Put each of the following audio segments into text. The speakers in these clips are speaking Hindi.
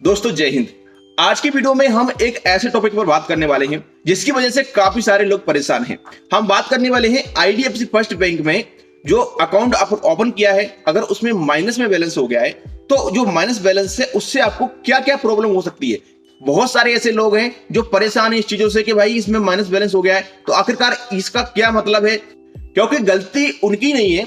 दोस्तों जय हिंद। आज की वीडियो में हम एक ऐसे टॉपिक पर बात करने वाले हैं जिसकी वजह से काफी सारे लोग परेशान हैं। हम बात करने वाले हैं आईडीएफसी फर्स्ट बैंक में जो अकाउंट आप ओपन किया है, अगर उसमें माइनस में बैलेंस हो गया है तो जो माइनस बैलेंस है उससे आपको क्या क्या प्रॉब्लम हो सकती है। बहुत सारे ऐसे लोग हैं जो परेशान हैं इस चीजों से कि भाई इसमें माइनस बैलेंस हो गया है, तो आखिरकार इसका क्या मतलब है। क्योंकि गलती उनकी नहीं है।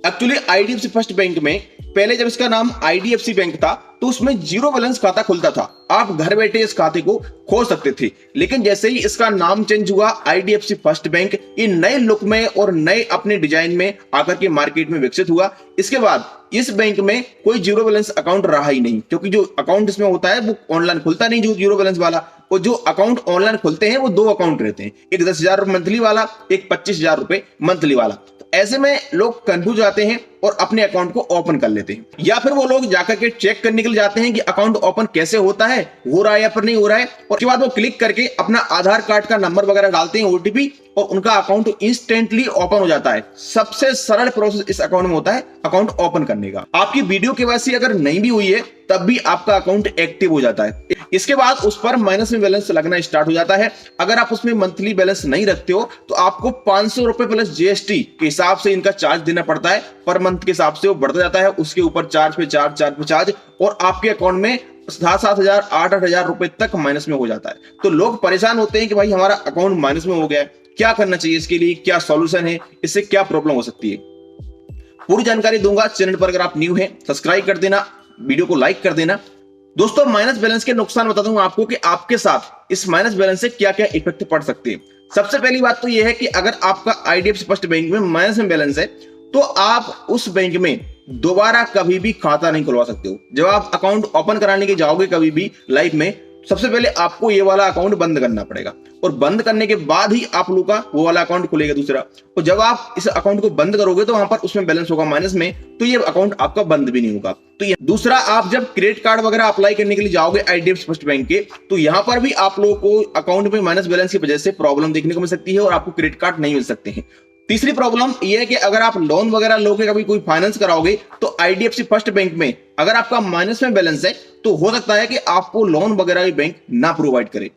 एक्चुअली आईडीएफसी फर्स्ट बैंक में पहले जब इसका नाम आईडीएफसी बैंक था तो उसमें जीरो बैलेंस खाता खुलता था, आप घर बैठे इस खाते को खोल सकते थे। लेकिन जैसे ही इसका नाम चेंज हुआ आईडीएफसी फर्स्ट बैंक ये नए लुक में और नए अपने डिजाइन में आकर के मार्केट में विकसित हुआ, इसके बाद इस बैंक में कोई जीरो बैलेंस अकाउंट रहा ही नहीं। क्योंकि जो अकाउंट इसमें होता है वो ऑनलाइन खुलता नहीं, जो जीरो बैलेंस वाला, और जो अकाउंट ऑनलाइन खुलते हैं वो दो अकाउंट रहते हैं, एक 10,000 मंथली वाला, एक 25,000 रुपए मंथली वाला। ऐसे में लोग कंफ्यूज जाते हैं और अपने अकाउंट को ओपन कर लेते हैं, या फिर वो लोग जाकर के चेक करने के लिए जाते हैं कि अकाउंट ओपन कैसे होता है, हो रहा है या फिर नहीं हो रहा है, और उसके बाद वो क्लिक करके अपना आधार कार्ड का नंबर वगैरह डालते हैं, ओटीपी, और उनका अकाउंट इंस्टेंटली ओपन हो जाता है। सबसे सरल प्रोसेस इस अकाउंट में होता है अकाउंट ओपन करने का। आपकी वीडियो केवाईसी अगर नहीं भी हुई है तब भी आपका अकाउंट एक्टिव हो जाता है। इसके बाद उस पर माइनस में बैलेंस लगना स्टार्ट हो जाता है। अगर आप उसमें मंथली बैलेंस नहीं रखते हो तो आपको 500 रुपए प्लस जीएसटी के हिसाब से इनका चार्ज देना पड़ता है। पर मंथ के हिसाब से वो बढ़ता जाता है, उसके ऊपर चार्ज पे चार्ज, और आपके अकाउंट में 7,000 8,000 रुपए तक माइनस में हो जाता है। तो लोग परेशान होते हैं कि भाई हमारा अकाउंट माइनस में हो गया है, क्या करना चाहिए, इसके लिए क्या सॉल्यूशन है, इससे क्या प्रॉब्लम हो सकती है, पूरी जानकारी दूंगा। चैनल पर अगर आप न्यू हैं सब्सक्राइब कर देना, वीडियो को लाइक कर देना। दोस्तों माइनस बैलेंस के नुकसान बताता हूं आपको कि आपके साथ इस माइनस बैलेंस से क्या क्या इफेक्ट पड़ सकते हैं। सबसे पहली बात तो यह है कि अगर आपका आईडीएफसी फर्स्ट बैंक में माइनस में बैलेंस है तो आप उस बैंक में दोबारा कभी भी खाता नहीं खुलवा सकते हो। जब आप अकाउंट ओपन कराने के जाओगे कभी भी लाइफ में, सबसे पहले आपको ये वाला अकाउंट बंद करना पड़ेगा, और बंद करने के बाद ही आप लोगों का वो वाला अकाउंट खुलेगा दूसरा। और जब आप इस अकाउंट को बंद करोगे तो वहां पर उसमें बैलेंस होगा माइनस में, तो ये अकाउंट आपका बंद भी नहीं होगा। तो ये दूसरा, आप जब क्रेडिट कार्ड वगैरह अप्लाई करने के लिए जाओगे आईडीएफसी फर्स्ट बैंक के, तो यहां पर भी आप लोगों को अकाउंट में माइनस बैलेंस की वजह से प्रॉब्लम देखने को मिल सकती है और आपको क्रेडिट कार्ड नहीं मिल सकते हैं। तीसरी प्रॉब्लम यह है कि अगर आप लोन वगैरह लोगे, कभी कोई फाइनेंस कराओगे, तो आईडीएफसी फर्स्ट बैंक में अगर आपका माइनस में बैलेंस है तो हो सकता है कि आपको लोन वगैरह भी बैंक ना प्रोवाइड करे।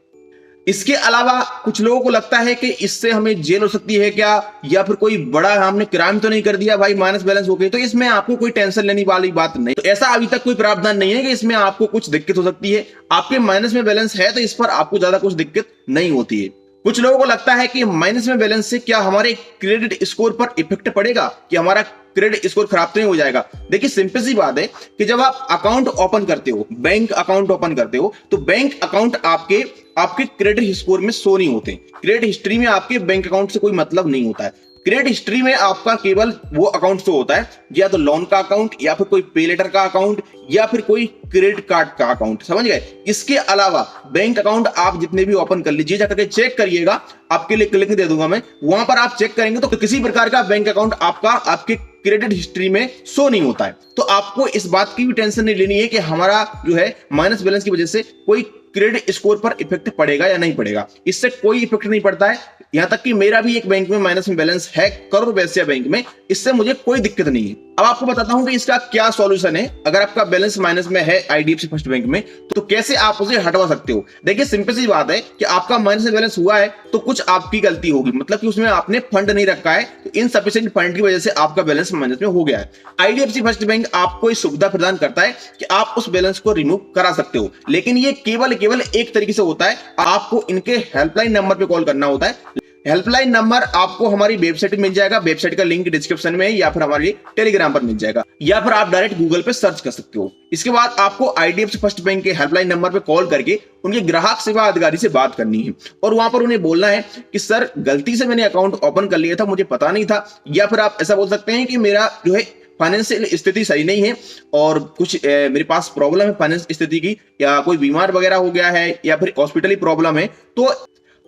इसके अलावा कुछ लोगों को लगता है कि इससे हमें जेल हो सकती है क्या, या फिर कोई बड़ा हमने क्राइम तो नहीं कर दिया भाई माइनस बैलेंस हो गई, तो इसमें आपको कोई टेंशन लेने वाली बात नहीं। तो ऐसा अभी तक कोई प्रावधान नहीं है कि इसमें आपको कुछ दिक्कत हो सकती है। आपके माइनस में बैलेंस है तो इस पर आपको ज्यादा कुछ दिक्कत नहीं होती है। कुछ लोगों को लगता है कि माइनस में बैलेंस से क्या हमारे क्रेडिट स्कोर पर इफेक्ट पड़ेगा, कि हमारा क्रेडिट स्कोर खराब तो नहीं हो जाएगा। देखिए सिंपल सी बात है कि जब आप अकाउंट ओपन करते हो, बैंक अकाउंट ओपन करते हो, तो बैंक अकाउंट आपके क्रेडिट स्कोर में शो नहीं होते। क्रेडिट हिस्ट्री में आपके बैंक अकाउंट से कोई मतलब नहीं होता है। क्रेडिट हिस्ट्री में आपका केवल वो अकाउंट शो होता है, या तो लोन का अकाउंट, या फिर कोई पे लेटर का अकाउंट, या फिर कोई क्रेडिट कार्ड का अकाउंट, समझ गए। इसके अलावा बैंक अकाउंट आप जितने भी ओपन कर लीजिए, जाकर के चेक करिएगा, आपके लिए लिंक दे दूंगा मैं, वहां पर आप चेक करेंगे तो किसी प्रकार का बैंक अकाउंट आपका आपके क्रेडिट हिस्ट्री में शो नहीं होता है। तो आपको इस बात की भी टेंशन नहीं लेनी है कि हमारा जो है माइनस बैलेंस की वजह से कोई क्रेडिट स्कोर पर इफेक्ट पड़ेगा या नहीं पड़ेगा। इससे कोई इफेक्ट नहीं पड़ता है। यहां तक कि मेरा भी एक बैंक में माइनस में बैलेंस है, करोड़ वैश्य बैंक में, इससे मुझे कोई दिक्कत नहीं है। अब आपको बताता हूं कि इसका क्या सॉल्यूशन है। अगर आपका बैलेंस माइनस में है आईडीएफसी फर्स्ट बैंक में तो कैसे आप उसे हटवा सकते हो। देखिए सिंपल सी बात है कि आपका माइनस में बैलेंस हुआ है तो कुछ आपकी गलती होगी, मतलब कि उसमें आपने फंड नहीं रखा है, तो इनसफिशिएंट फंड की वजह से आपका बैलेंस माइनस में हो गया है। आईडीएफसी फर्स्ट बैंक आपको इस सुविधा प्रदान करता है कि आप उस बैलेंस को रिमूव करा सकते हो, लेकिन ये केवल एक तरीके से होता है। आपको इनके हेल्पलाइन नंबर पे कॉल करना होता है। हेल्पलाइन नंबर आपको हमारी वेबसाइट में मिल जाएगा, वेबसाइट का लिंक डिस्क्रिप्शन में, या फिर हमारे टेलीग्राम पर मिल जाएगा, या फिर आप डायरेक्ट गूगल पे सर्च कर सकते हो। इसके बाद आपको आईडीएफसी फर्स्ट बैंक के हेल्पलाइन नंबर पे कॉल करके उनके ग्राहक सेवा अधिकारी से बात करनी है, और वहां पर उन्हें बोलना है कि सर गलती से मैंने अकाउंट ओपन कर लिया था, मुझे पता नहीं था। या फिर आप ऐसा बोल सकते हैं कि मेरा जो है फाइनेंशियल स्थिति सही नहीं है और कुछ मेरे पास प्रॉब्लम है फाइनेंस स्थिति की, या कोई बीमार वगैरह हो गया है, या फिर हॉस्पिटली प्रॉब्लम है,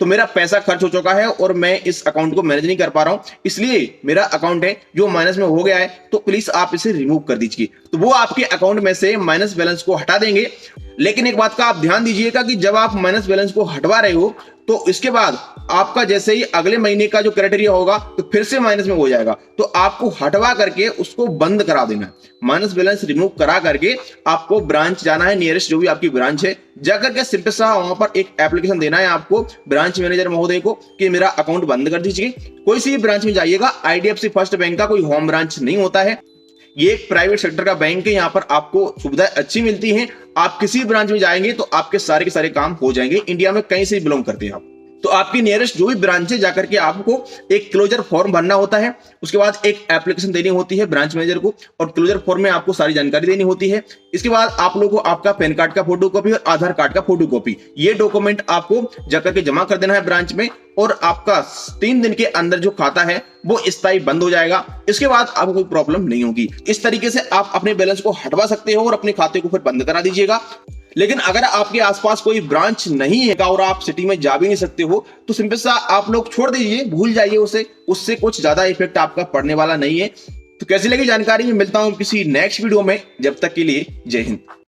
तो मेरा पैसा खर्च हो चुका है और मैं इस अकाउंट को मैनेज नहीं कर पा रहा हूं, इसलिए मेरा अकाउंट है जो माइनस में हो गया है, तो प्लीज आप इसे रिमूव कर दीजिए। तो वो आपके अकाउंट में से माइनस बैलेंस को हटा देंगे। लेकिन एक बात का आप ध्यान दीजिएगा कि जब आप माइनस बैलेंस को हटवा रहे हो तो इसके बाद आपका जैसे ही अगले महीने का जो क्राइटेरिया होगा तो फिर से माइनस में हो जाएगा, तो आपको हटवा करके उसको बंद करा देना है। माइनस बैलेंस रिमूव करा करके आपको ब्रांच जाना है, नियरेस्ट जो भी आपकी ब्रांच है, जाकर के सिंपल सा वहां पर एक एप्लीकेशन देना है आपको ब्रांच मैनेजर महोदय को कि मेरा अकाउंट बंद कर दीजिए। कोई सी भी ब्रांच में जाइएगा, आईडीएफसी फर्स्ट बैंक का कोई होम ब्रांच नहीं होता है, ये एक प्राइवेट सेक्टर का बैंक है, यहाँ पर आपको सुविधाएं अच्छी मिलती हैं। आप किसी ब्रांच में जाएंगे तो आपके सारे के सारे काम हो जाएंगे, इंडिया में कहीं से भी बिलोंग करते हैं आप। तो आपकी नियरेस्ट जो भी ब्रांच है जाकर के आपको एक क्लोजर फॉर्म भरना होता है, उसके बाद एक एप्लीकेशन देनी होती है ब्रांच मैनेजर को, और क्लोजर फॉर्म में आपको सारी जानकारी देनी होती है। इसके बाद आप लोगों को आपका पैन कार्ड का फोटो कॉपी और आधार कार्ड का फोटो कॉपी, ये डॉक्यूमेंट आपको जाकर के जमा कर देना है ब्रांच में, और आपका 3 दिन के अंदर जो खाता है वो स्थायी बंद हो जाएगा। इसके बाद आपको कोई प्रॉब्लम नहीं होगी। इस तरीके से आप अपने बैलेंस को हटवा सकते हो और अपने खाते को फिर बंद करा दीजिएगा। लेकिन अगर आपके आसपास कोई ब्रांच नहीं है और आप सिटी में जा भी नहीं सकते हो, तो सिंपल सा आप लोग छोड़ दीजिए, भूल जाइए उसे, उससे कुछ ज्यादा इफेक्ट आपका पड़ने वाला नहीं है। तो कैसी लगी जानकारी, में मिलता हूं किसी नेक्स्ट वीडियो में, जब तक के लिए जय हिंद।